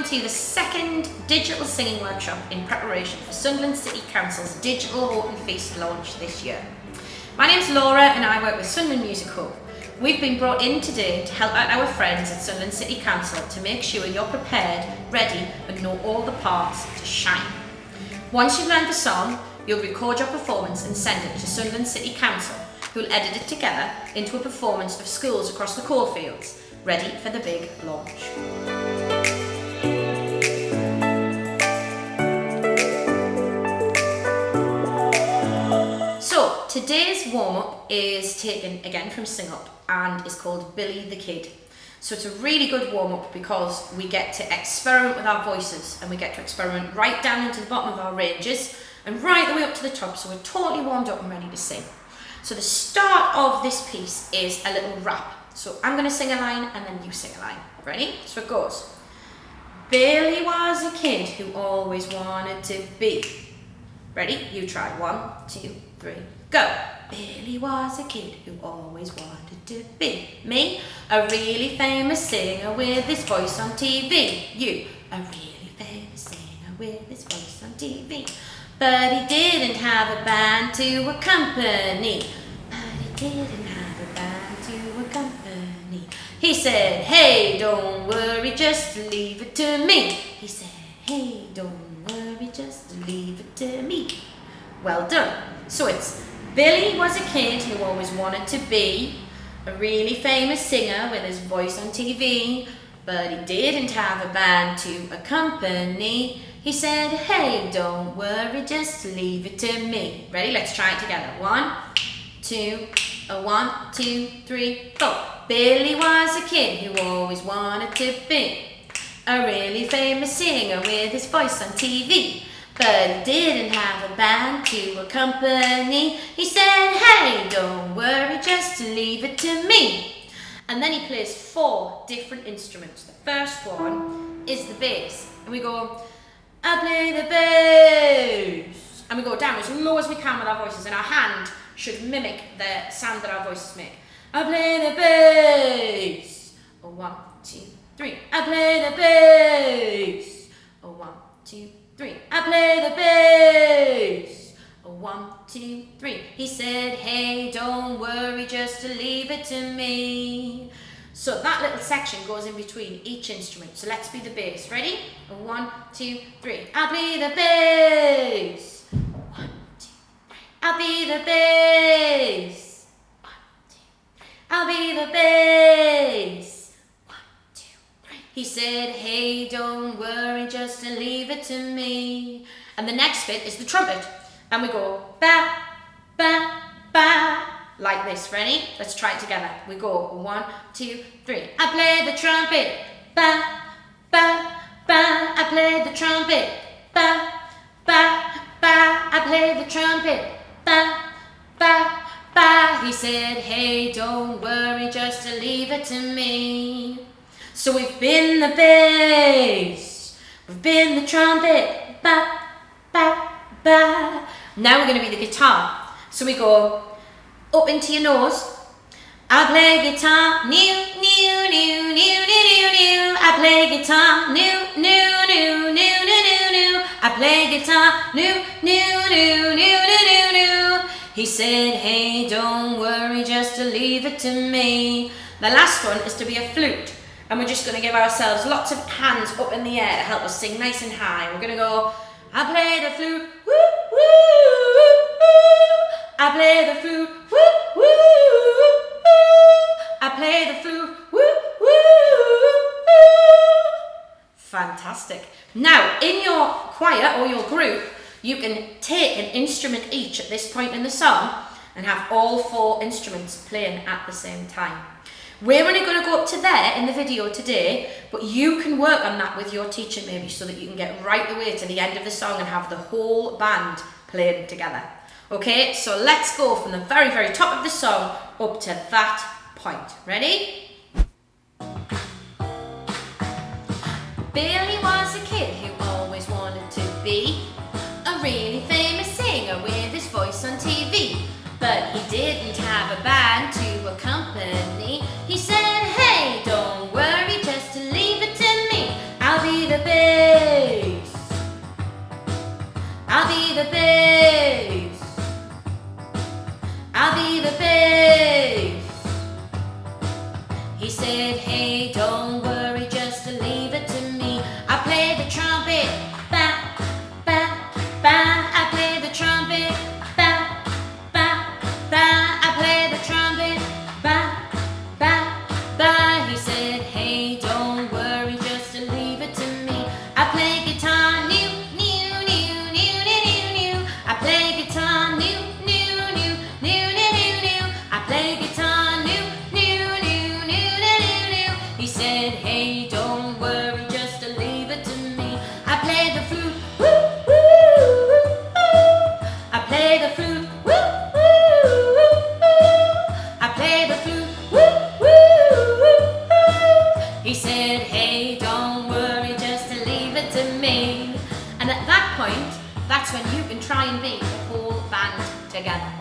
to the second digital singing workshop in preparation for Sunderland City Council's Digital Houghton Feast launch this year. My name's Laura and I work with Sunderland Music Hub. We've been brought in today to help out our friends at Sunderland City Council to make sure you're prepared, ready and know all the parts to shine. Once you've learned the song, you'll record your performance and send it to Sunderland City Council, who'll edit it together into a performance of schools across the coalfields, ready for the big launch. So today's warm-up is taken again from Sing Up and is called Billy the Kid. So it's a really good warm-up because we get to experiment with our voices and we get to experiment right down into the bottom of our ranges and right the way up to the top, so we're totally warmed up and ready to sing. So the start of this piece is a little rap. So I'm going to sing a line and then you sing a line. Ready? So it goes. Billy was a kid who always wanted to be. Ready? You try. 1, 2, 3, go. Billy was a kid who always wanted to be. Me, a really famous singer with his voice on TV. You, a really famous singer with his voice on TV. But he didn't have a band to accompany. He said, hey, don't worry, just leave it to me. He said, hey, don't worry, just leave it to me. Well done. So it's Billy was a kid who always wanted to be a really famous singer with his voice on TV, but he didn't have a band to accompany. He said, hey, don't worry, just leave it to me. Ready? Let's try it together. 1, 2, 1, 2, 3, 4. Billy was a kid who always wanted to be a really famous singer with his voice on TV, but he didn't have a band to accompany. He said, hey, don't worry, just leave it to me. And then he plays 4 different instruments. The first one is the bass, and we go, I play the bass, and we go down as low as we can with our voices, and our hand should mimic the sound that our voices make. I play the bass. 1, 2, 3. I play the bass. 1, 2, 3. I play the bass. 1, 2, 3. He said, hey, don't worry, just leave it to me. So that little section goes in between each instrument. So let's be the bass. Ready? 1, 2, 3. I'll be the bass. 1, 2, 3. I'll be the bass. I'll be the bass. 1, 2, 3. He said, hey, don't worry, just leave it to me. And the next bit is the trumpet. And we go, ba, ba, ba, like this. Ready? Let's try it together. We go, 1, 2, 3. I play the trumpet. Ba, ba, ba. I play the trumpet. Ba, ba, ba. I play the trumpet. Ba, ba. He said, hey, don't worry, just leave it to me. So we've been the bass, we've been the trumpet, ba, ba, ba. Now we're going to be the guitar. So we go up into your nose. I play guitar, new, new, new, new, new, new, new. I play guitar, new, new, new, new, new, new, new. I play guitar, new, new, new, new, new, new, new. He said, hey, don't worry, just leave it to me. The last one is to be a flute. And we're just going to give ourselves lots of hands up in the air to help us sing nice and high. We're going to go, I play the flute, woo, woo, woo. I play the flute, woo, woo, woo. I play the flute, woo, woo, woo. Fantastic. Now, in your choir or your group, you can take an instrument each at this point in the song and have all 4 instruments playing at the same time. We're only going to go up to there in the video today, but you can work on that with your teacher maybe so that you can get right the way to the end of the song and have the whole band playing together. Okay, so let's go from the very, very top of the song up to that point. Ready? Billy was a kid who always wanted to be a really famous singer with his voice on TV, but he didn't have a band to accompany. He said, hey, don't worry, just leave it to me. I'll be the bass. He said, hey, don't worry, just leave it to me. I play the trumpet, ba, ba, ba. I play the trumpet, ba, ba, ba. I play the trumpet, ba, ba, ba. He said, hey, don't worry, just leave it to me. I play guitar, new, new, new, new, new, new, new. I play guitar, new, new, new, new, new, new, new. I play guitar, new, new, new, new, new, new, new. He said, hey, don't worry, just leave it to me. I play the flute, woo, woo, woo, woo. I play the flute, woo, woo, woo, woo. I play the flute, woo, woo, woo, woo. He said, hey, don't worry, just leave it to me. And at that point, that's when you can try and be the whole band together.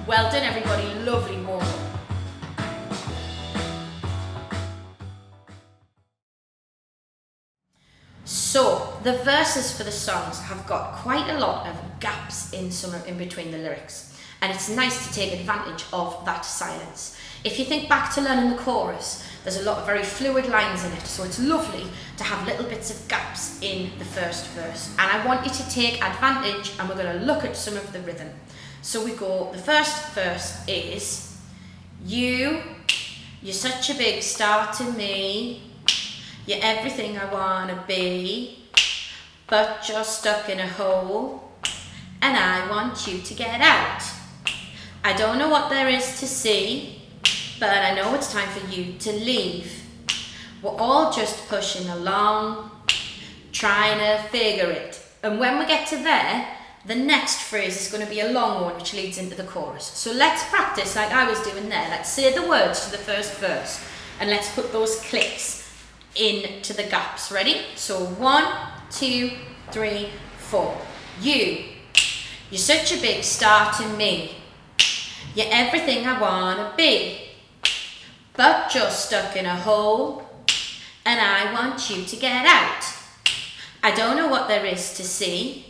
Well done, everybody. Lovely warm up. So the verses for the songs have got quite a lot of gaps in between the lyrics, and it's nice to take advantage of that silence. If you think back to learning the chorus, there's a lot of very fluid lines in it, so it's lovely to have little bits of gaps in the first verse. And I want you to take advantage, and we're going to look at some of the rhythm. So we go, the first verse is, you're such a big star to me, you're everything I wanna be, but you're stuck in a hole, and I want you to get out. I don't know what there is to see, but I know it's time for you to leave. We're all just pushing along, trying to figure it. And when we get to there, the next phrase is going to be a long one which leads into the chorus. So let's practice like I was doing there. Let's say the words to the first verse, and let's put those clicks into the gaps. Ready? So 1, 2, 3, 4. You're such a big star to me, you're everything I wanna be, but you're stuck in a hole, and I want you to get out. I don't know what there is to see,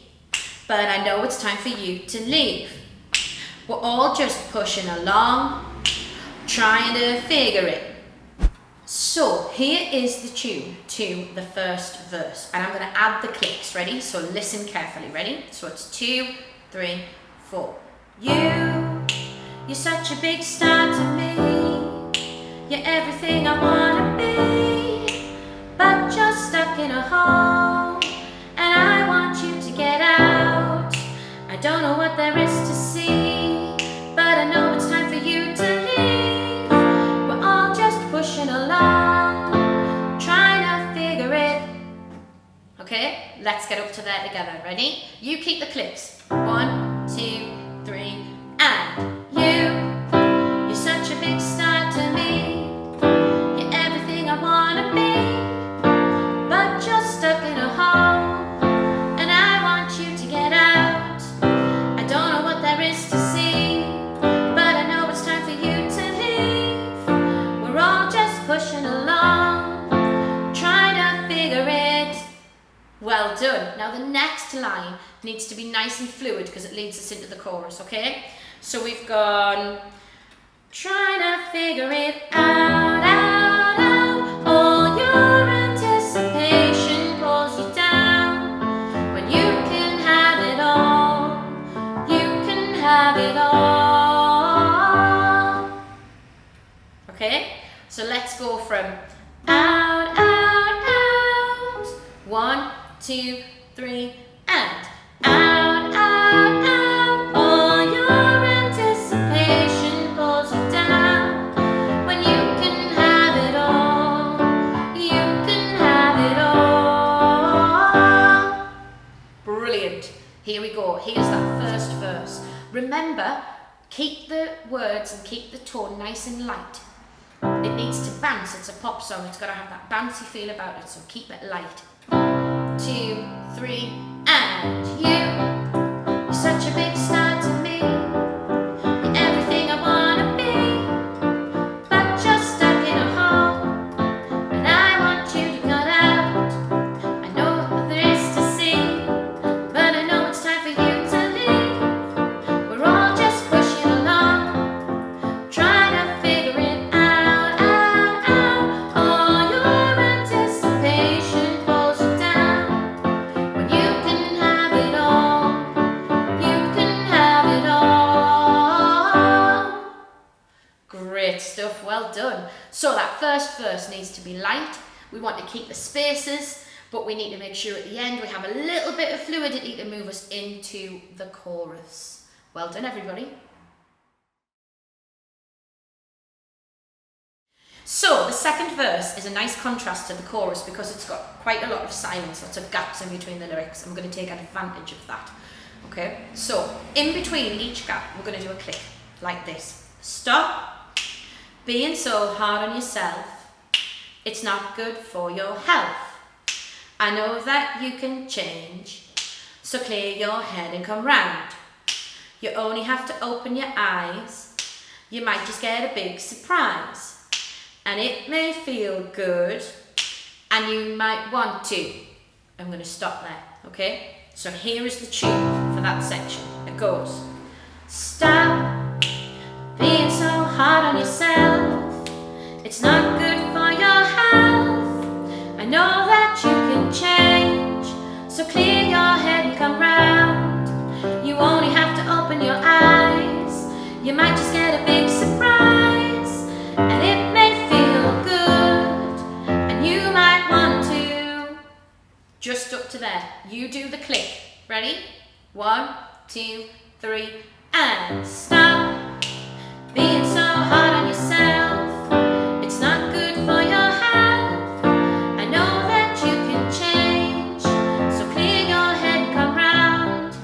but I know it's time for you to leave. We're all just pushing along, trying to figure it. So here is the tune to the first verse, and I'm going to add the clicks. Ready? So listen carefully. Ready? So it's 2, 3, 4. You're such a big star to me, you're everything I wanna be, but you're stuck in a hole, and I want you to get out. I don't know what there is to see, but I know it's time for you to leave. We're all just pushing along, trying to figure it. Okay, let's get up to there together. Ready? You keep the clicks. 1, 2, 3, and you're such a big star to me, you're everything I wanna be, but you're stuck in a hole, and I want you to get out. I don't know what there is to see, but I know it's time for you to leave. We're all just pushing along, trying to figure it. Well done. Now the next line needs to be nice and fluid because it leads us into the chorus, okay? So we've gone, trying to figure it out, out, out. All your anticipation pulls you down, when you can have it all, you can have it all. Okay? So let's go from out, out, out. 1, 2, 3, and out, out, out. All your anticipation pulls you down, when you can have it all, you can have it all. Brilliant. Here we go. Here's that first verse. Remember, keep the words and keep the tone nice and light. It needs to bounce. It's a pop song. It's got to have that bouncy feel about it, so keep it light. 2, 3, and you're such a big star to me, you're everything I wanna be, but you're stuck in a hole, and I want you to cut out. I know what there is to see, but I know it's time for you to leave. We're all just pushing along, trying to figure it out, out, out. first verse needs to be light. We want to keep the spaces, but we need to make sure at the end we have a little bit of fluidity to move us into the chorus. Well done, everybody. So the second verse is a nice contrast to the chorus because it's got quite a lot of silence, lots of gaps in between the lyrics. I'm going to take advantage of that. Okay, so in between each gap, we're going to do a click like this. Stop being so hard on yourself. It's not good for your health. I know that you can change, so clear your head and come round. You only have to open your eyes. You might just get a big surprise. And it may feel good, and you might want to. I'm going to stop there, okay? So here is the tune for that section. It goes, stop being so hard on yourself. It's not good for your health. I know that you can change, so clear your head and come round. You only have to open your eyes. You might just get a big surprise, and it may just up to there. You do the click. Ready? 1, 2, 3, and stop being so hard on yourself. It's not good for your health. I know that you can change, so clear your head and come round.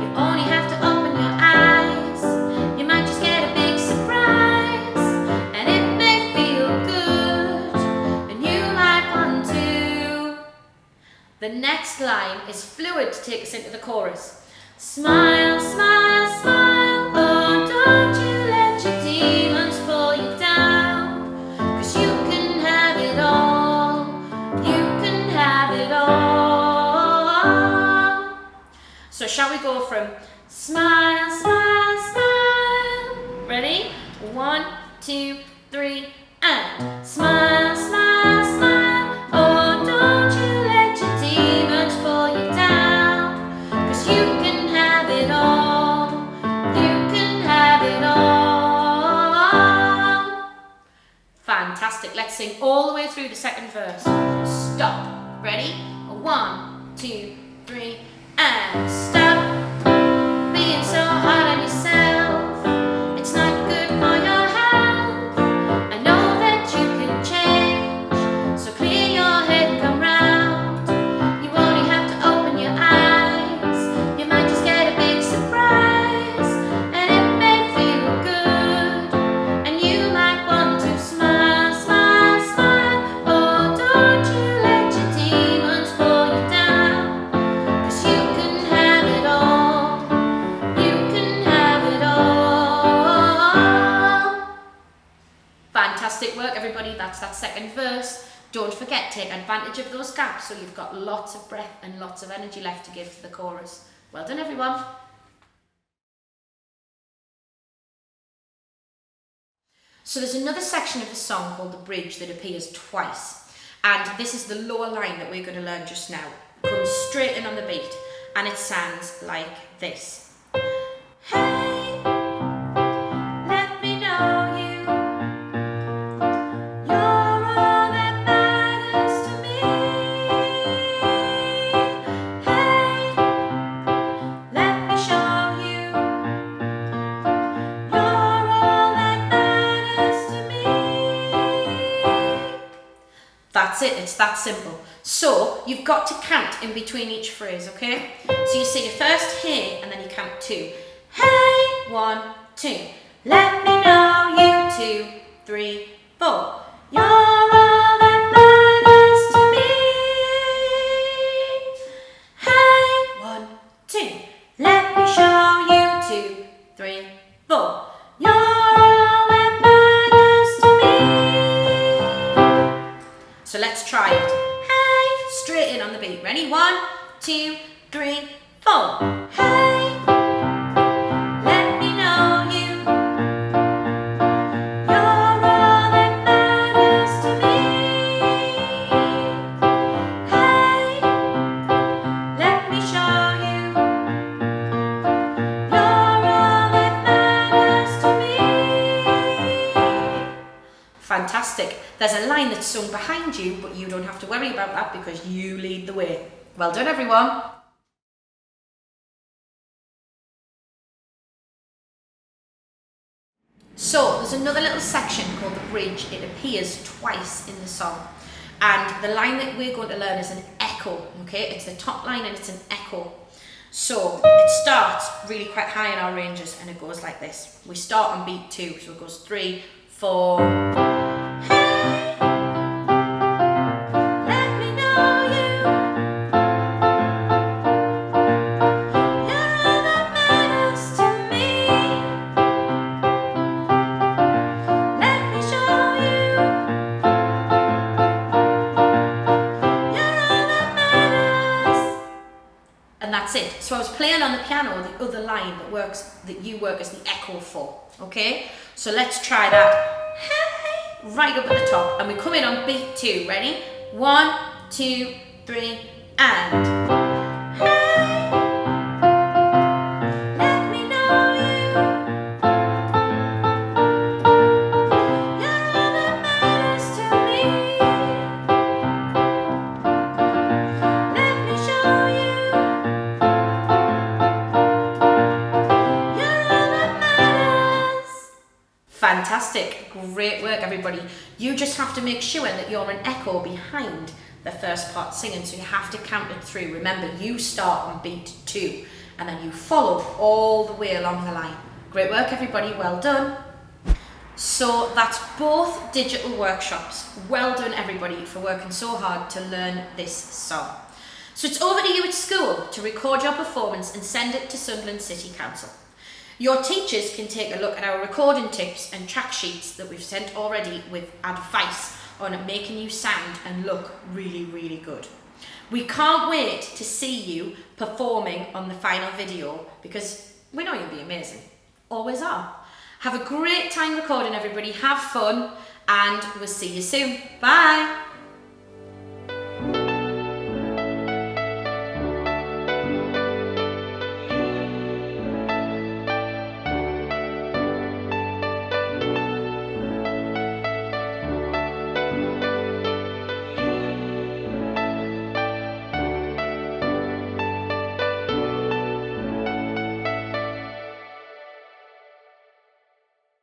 You only have to open your eyes. You might just get a big surprise, and it may feel good, and you might want to. The next line is fluid to take us into the chorus. Smile, smile, smile, oh don't you let your demons pull you down, 'cause you can have it all, you can have it all. So shall we go from smile, smile, smile, ready? 1, 2, 3, and smile, smile, smile, oh don't you let your demons pull you down, 'cause you can have it all, you can have it all. Fantastic. Let's sing all the way through the second verse. Stop. Ready? 1, 2, 3, and stop being so hard on yourself. It's not good for your health. I know that you can change, so clear your head and come round. You only have to open your eyes. You might just get a big surprise, and it may feel good, and you might want to smile, smile, smile. Oh, don't you let your demons pull you down, 'cause you can have it all, you can have it all. Fantastic work, everybody. That's that second verse. Don't forget, take advantage of those gaps so you've got lots of breath and lots of energy left to give to the chorus. Well done, everyone. So there's another section of the song called the bridge that appears twice. And this is the lower line that we're going to learn just now. It comes straight in on the beat, and it sounds like this. Hey, let me know you. You're all that matters to me. Hey, let me show you. You're all that matters to me. That's it, it's that simple. So you've got to count in between each phrase, okay? So you say your first hey, and then you count 2. Hey, 1, 2. Let me know you. 2, 3, 4. You're all that matters to me. Hey, 1, 2. Let me show you. 2, 3, 4. You're all that matters to me. So let's try it. Hey, straight in on the beat. Ready? 1, 2, 3, 4. Hey, let me know you. You're all that matters to me. Hey, let me show you. You're all that matters to me. Fantastic. Fantastic. There's a line that's sung behind you, but you don't have to worry about that because you lead the way. Well done, everyone. So there's another little section called the bridge. It appears twice in the song. And the line that we're going to learn is an echo, okay? It's the top line and it's an echo. So it starts really quite high in our ranges and it goes like this. We start on beat 2, so it goes 3, 4. And that's it. So I was playing on the piano the other line that you work as the echo for. Okay? So let's try that. Hey, right up at the top. And we come in on beat 2. Ready? 1, 2, 3, and. Fantastic, great work everybody. You just have to make sure that you're an echo behind the first part singing, so you have to count it through. Remember, you start on beat 2 and then you follow all the way along the line. Great work everybody, well done. So that's both digital workshops. Well done everybody for working so hard to learn this song. So it's over to you at school to record your performance and send it to Sunderland City Council. Your teachers can take a look at our recording tips and track sheets that we've sent already with advice on making you sound and look really, really good. We can't wait to see you performing on the final video because we know you'll be amazing. Always are. Have a great time recording everybody, have fun, and we'll see you soon. Bye!